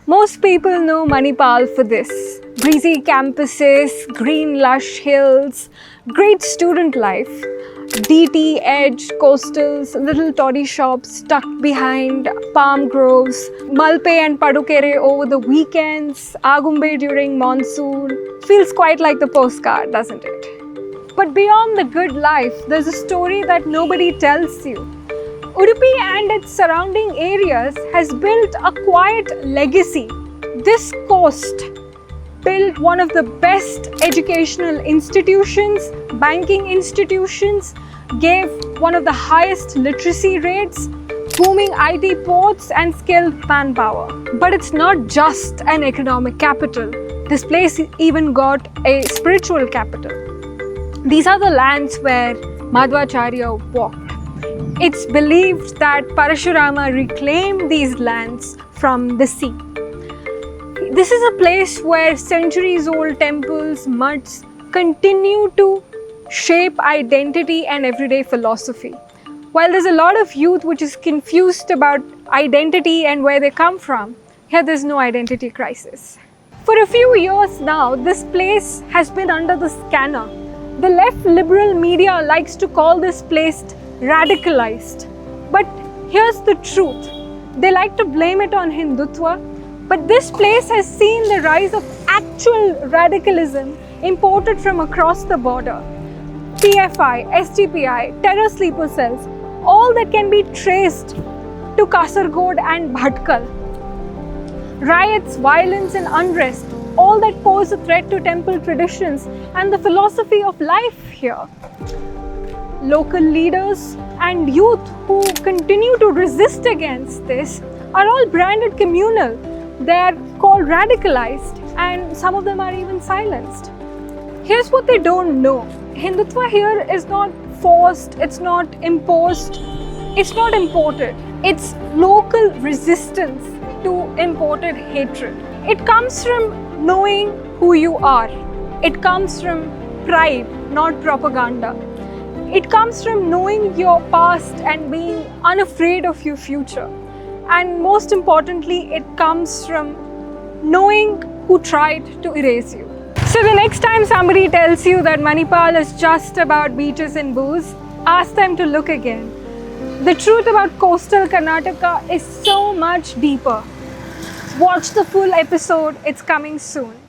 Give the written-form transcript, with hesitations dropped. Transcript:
Most people know Manipal for this. Breezy campuses, green lush hills, great student life, DT edge coastals, little toddy shops tucked behind palm groves, Malpe and Padukere over the weekends, Agumbe during monsoon. Feels quite like the postcard, doesn't it? But beyond the good life, there's a story that nobody tells you. Udupi and its surrounding areas has built a quiet legacy. This coast built one of the best educational institutions, banking institutions, gave one of the highest literacy rates, booming IT ports and skilled manpower. But it's not just an economic capital. This place even got a spiritual capital. These are the lands where Madhvacharya walked. It's believed that Parashurama reclaimed these lands from the sea. This is a place where centuries-old temples, mudds continue to shape identity and everyday philosophy. While there's a lot of youth which is confused about identity and where they come from, here there's no identity crisis. For a few years now, this place has been under the scanner. The left liberal media likes to call this place radicalized. But here's the truth. They like to blame it on Hindutva, but this place has seen the rise of actual radicalism imported from across the border. PFI, SDPI, terror sleeper cells, all that can be traced to Kasargod and Bhatkal. Riots, violence and unrest, all that pose a threat to temple traditions and the philosophy of life here. Local leaders and youth who continue to resist against this are all branded communal. They are called radicalized and some of them are even silenced. Here's what they don't know. Hindutva here is not forced, it's not imposed, it's not imported. It's local resistance to imported hatred. It comes from knowing who you are. It comes from pride, not propaganda. It comes from knowing your past and being unafraid of your future. And most importantly, it comes from knowing who tried to erase you. So the next time somebody tells you that Manipal is just about beaches and booze, ask them to look again. The truth about coastal Karnataka is so much deeper. Watch the full episode, it's coming soon.